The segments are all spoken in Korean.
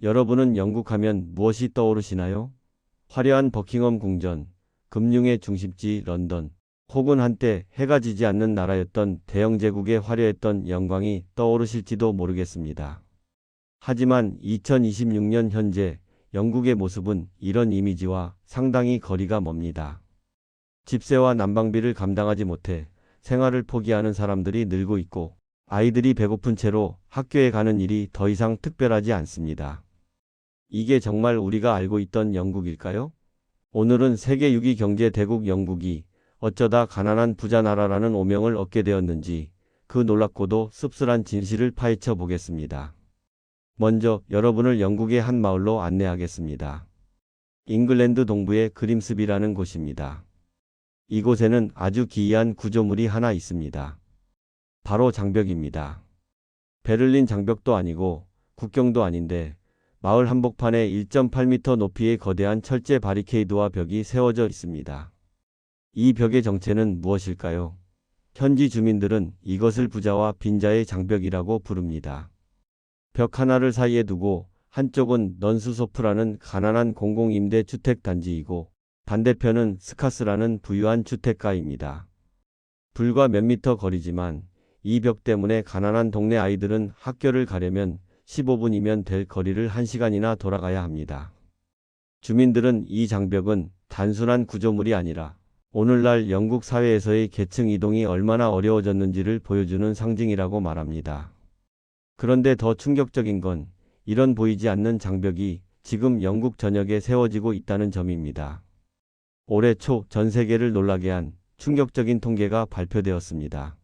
여러분은 영국 하면 무엇이 떠오르시나요? 화려한 버킹엄 궁전, 금융의 중심지 런던, 혹은 한때 해가 지지 않는 나라였던 대영 제국의 화려했던 영광이 떠오르실지도 모르겠습니다. 하지만 2026년 현재 영국의 모습은 이런 이미지와 상당히 거리가 멉니다. 집세와 난방비를 감당하지 못해 생활을 포기하는 사람들이 늘고 있고, 아이들이 배고픈 채로 학교에 가는 일이 더 이상 특별하지 않습니다. 이게 정말 우리가 알고 있던 영국일까요? 오늘은 세계 6위 경제 대국 영국이 어쩌다 가난한 부자 나라라는 오명을 얻게 되었는지 그 놀랍고도 씁쓸한 진실을 파헤쳐 보겠습니다. 먼저 여러분을 영국의 한 마을로 안내하겠습니다. 잉글랜드 동부의 그림스비라는 곳입니다. 이곳에는 아주 기이한 구조물이 하나 있습니다. 바로 장벽입니다. 베를린 장벽도 아니고 국경도 아닌데 마을 한복판에 1.8m 높이의 거대한 철제 바리케이드와 벽이 세워져 있습니다. 이 벽의 정체는 무엇일까요? 현지 주민들은 이것을 부자와 빈자의 장벽이라고 부릅니다. 벽 하나를 사이에 두고 한쪽은 넌스소프라는 가난한 공공임대주택 단지이고 반대편은 스카스라는 부유한 주택가입니다. 불과 몇 미터 거리지만 이 벽 때문에 가난한 동네 아이들은 학교를 가려면 15분이면 될 거리를 1시간이나 돌아가야 합니다. 주민들은 이 장벽은 단순한 구조물이 아니라 오늘날 영국 사회에서의 계층 이동이 얼마나 어려워졌는지를 보여주는 상징이라고 말합니다. 그런데 더 충격적인 건 이런 보이지 않는 장벽이 지금 영국 전역에 세워지고 있다는 점입니다. 올해 초 전 세계를 놀라게 한 충격적인 통계가 발표되었습니다.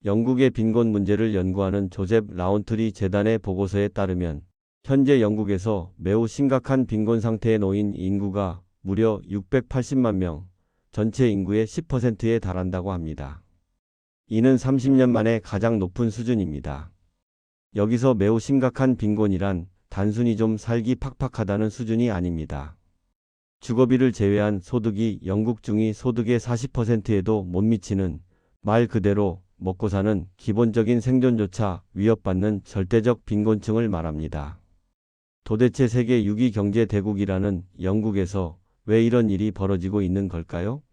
영국의 빈곤 문제를 연구하는 조셉 라운트리 재단의 보고서에 따르면 현재 영국에서 매우 심각한 빈곤 상태에 놓인 인구가 무려 680만 명, 전체 인구의 10%에 달한다고 합니다. 이는 30년 만에 가장 높은 수준입니다. 여기서 매우 심각한 빈곤이란 단순히 좀 살기 팍팍하다는 수준이 아닙니다. 주거비를 제외한 소득이 영국 중위 소득의 40%에도 못 미치는, 말 그대로 먹고 사는 기본적인 생존조차 위협받는 절대적 빈곤층을 말합니다. 도대체 세계 6위 경제 대국이라는 영국에서 왜 이런 일이 벌어지고 있는 걸까요?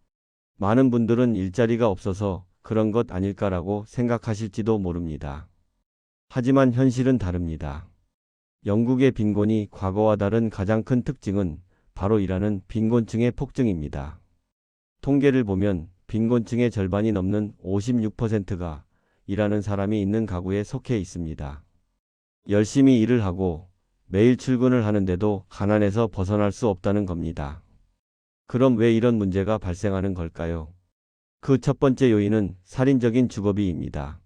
많은 분들은 일자리가 없어서 그런 것 아닐까라고 생각하실지도 모릅니다. 하지만 현실은 다릅니다. 영국의 빈곤이 과거와 다른 가장 큰 특징은 바로 일하는 빈곤층의 폭증입니다. 통계를 보면 빈곤층의 절반이 넘는 56%가 일하는 사람이 있는 가구에 속해 있습니다. 열심히 일을 하고 매일 출근을 하는데도 가난에서 벗어날 수 없다는 겁니다. 그럼 왜 이런 문제가 발생하는 걸까요? 그 첫 번째 요인은 살인적인 주거비입니다.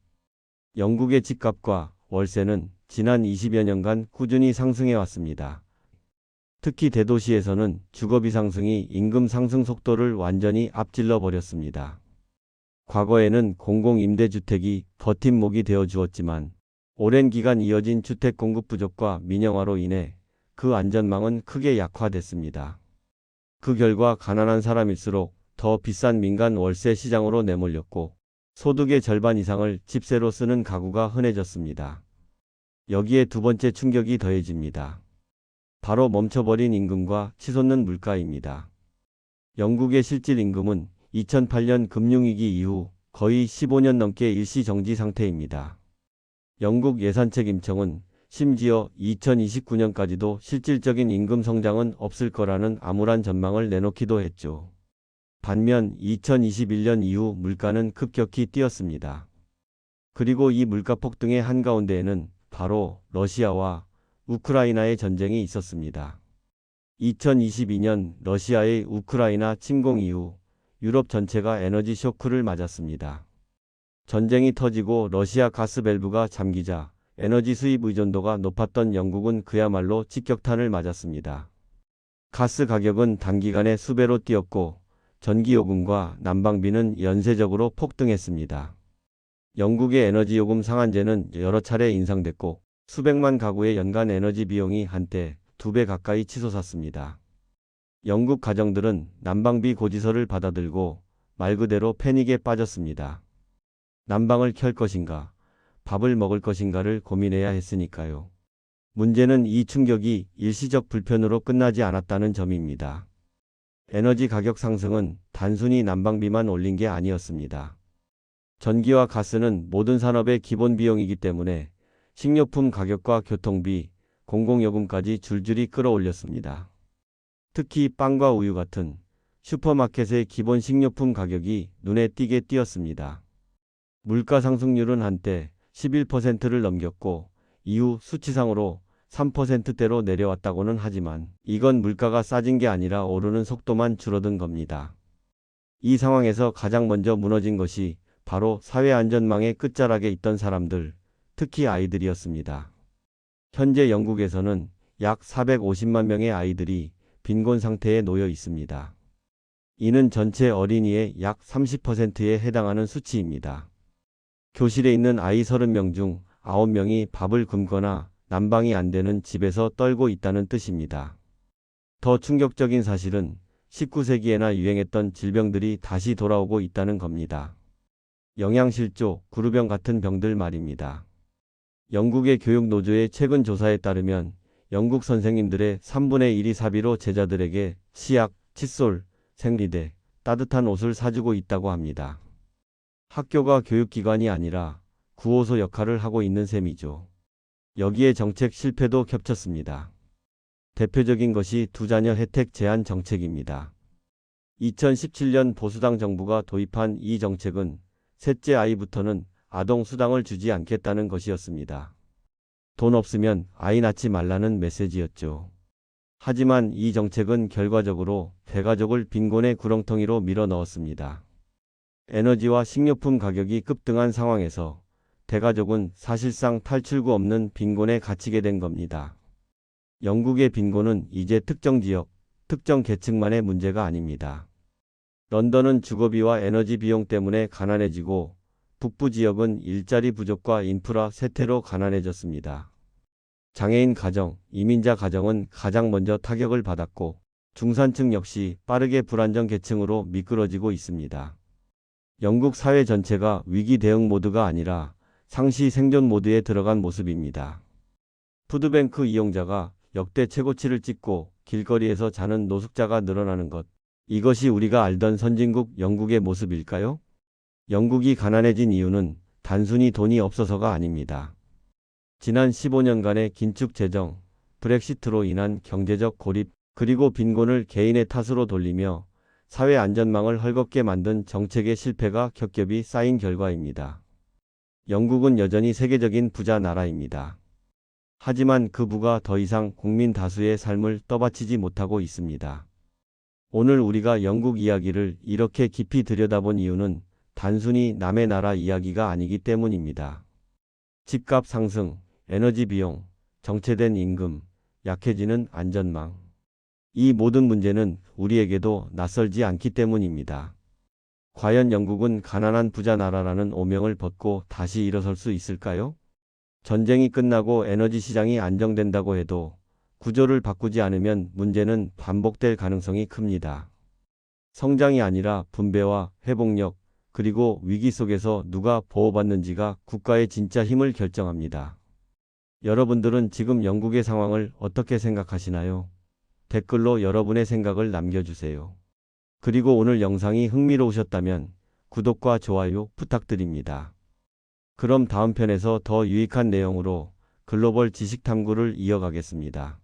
영국의 집값과 월세는 지난 20여 년간 꾸준히 상승해 왔습니다. 특히 대도시에서는 주거비 상승이 임금 상승 속도를 완전히 앞질러 버렸습니다. 과거에는 공공임대주택이 버팀목이 되어 주었지만 오랜 기간 이어진 주택 공급 부족과 민영화로 인해 그 안전망은 크게 약화됐습니다. 그 결과 가난한 사람일수록 더 비싼 민간 월세 시장으로 내몰렸고 소득의 절반 이상을 집세로 쓰는 가구가 흔해졌습니다. 여기에 두 번째 충격이 더해집니다. 바로 멈춰버린 임금과 치솟는 물가입니다. 영국의 실질 임금은 2008년 금융위기 이후 거의 15년 넘게 일시정지 상태입니다. 영국 예산책임청은 심지어 2029년까지도 실질적인 임금 성장은 없을 거라는 암울한 전망을 내놓기도 했죠. 반면 2021년 이후 물가는 급격히 뛰었습니다. 그리고 이 물가 폭등의 한가운데에는 바로 러시아와 우크라이나의 전쟁이 있었습니다. 2022년 러시아의 우크라이나 침공 이후 유럽 전체가 에너지 쇼크를 맞았습니다. 전쟁이 터지고 러시아 가스 밸브가 잠기자 에너지 수입 의존도가 높았던 영국은 그야말로 직격탄을 맞았습니다. 가스 가격은 단기간에 수배로 뛰었고 전기요금과 난방비는 연쇄적으로 폭등했습니다. 영국의 에너지요금 상한제는 여러 차례 인상됐고 수백만 가구의 연간 에너지 비용이 한때 2배 가까이 치솟았습니다. 영국 가정들은 난방비 고지서를 받아들고 말 그대로 패닉에 빠졌습니다. 난방을 켤 것인가, 밥을 먹을 것인가를 고민해야 했으니까요. 문제는 이 충격이 일시적 불편으로 끝나지 않았다는 점입니다. 에너지 가격 상승은 단순히 난방비만 올린 게 아니었습니다. 전기와 가스는 모든 산업의 기본 비용이기 때문에 식료품 가격과 교통비, 공공요금까지 줄줄이 끌어올렸습니다. 특히 빵과 우유 같은 슈퍼마켓의 기본 식료품 가격이 눈에 띄게 뛰었습니다. 물가 상승률은 한때 11%를 넘겼고 이후 수치상으로 3%대로 내려왔다고는 하지만 이건 물가가 싸진 게 아니라 오르는 속도만 줄어든 겁니다. 이 상황에서 가장 먼저 무너진 것이 바로 사회 안전망의 끝자락에 있던 사람들, 특히 아이들이었습니다. 현재 영국에서는 약 450만 명의 아이들이 빈곤 상태에 놓여 있습니다. 이는 전체 어린이의 약 30%에 해당하는 수치입니다. 교실에 있는 아이 30명 중 9명이 밥을 굶거나 난방이 안 되는 집에서 떨고 있다는 뜻입니다. 더 충격적인 사실은 19세기에나 유행했던 질병들이 다시 돌아오고 있다는 겁니다. 영양실조, 구루병 같은 병들 말입니다. 영국의 교육노조의 최근 조사에 따르면 영국 선생님들의 3분의 1이 사비로 제자들에게 치약, 칫솔, 생리대, 따뜻한 옷을 사주고 있다고 합니다. 학교가 교육기관이 아니라 구호소 역할을 하고 있는 셈이죠. 여기에 정책 실패도 겹쳤습니다. 대표적인 것이 두자녀 혜택 제한 정책입니다. 2017년 보수당 정부가 도입한 이 정책은 셋째 아이부터는 아동수당을 주지 않겠다는 것이었습니다. 돈 없으면 아이 낳지 말라는 메시지였죠. 하지만 이 정책은 결과적으로 대가족을 빈곤의 구렁텅이로 밀어넣었습니다. 에너지와 식료품 가격이 급등한 상황에서 대가족은 사실상 탈출구 없는 빈곤에 갇히게 된 겁니다. 영국의 빈곤은 이제 특정 지역, 특정 계층만의 문제가 아닙니다. 런던은 주거비와 에너지 비용 때문에 가난해지고 북부 지역은 일자리 부족과 인프라 쇠퇴로 가난해졌습니다. 장애인 가정, 이민자 가정은 가장 먼저 타격을 받았고 중산층 역시 빠르게 불안정 계층으로 미끄러지고 있습니다. 영국 사회 전체가 위기 대응 모드가 아니라 상시 생존 모드에 들어간 모습입니다. 푸드뱅크 이용자가 역대 최고치를 찍고 길거리에서 자는 노숙자가 늘어나는 것. 이것이 우리가 알던 선진국 영국의 모습일까요? 영국이 가난해진 이유는 단순히 돈이 없어서가 아닙니다. 지난 15년간의 긴축 재정, 브렉시트로 인한 경제적 고립, 그리고 빈곤을 개인의 탓으로 돌리며 사회 안전망을 헐겁게 만든 정책의 실패가 겹겹이 쌓인 결과입니다. 영국은 여전히 세계적인 부자 나라입니다. 하지만 그 부가 더 이상 국민 다수의 삶을 떠받치지 못하고 있습니다. 오늘 우리가 영국 이야기를 이렇게 깊이 들여다본 이유는 단순히 남의 나라 이야기가 아니기 때문입니다. 집값 상승, 에너지 비용, 정체된 임금, 약해지는 안전망. 이 모든 문제는 우리에게도 낯설지 않기 때문입니다. 과연 영국은 가난한 부자 나라라는 오명을 벗고 다시 일어설 수 있을까요? 전쟁이 끝나고 에너지 시장이 안정된다고 해도 구조를 바꾸지 않으면 문제는 반복될 가능성이 큽니다. 성장이 아니라 분배와 회복력, 그리고 위기 속에서 누가 보호받는지가 국가의 진짜 힘을 결정합니다. 여러분들은 지금 영국의 상황을 어떻게 생각하시나요? 댓글로 여러분의 생각을 남겨주세요. 그리고 오늘 영상이 흥미로우셨다면 구독과 좋아요 부탁드립니다. 그럼 다음 편에서 더 유익한 내용으로 글로벌 지식 탐구를 이어가겠습니다.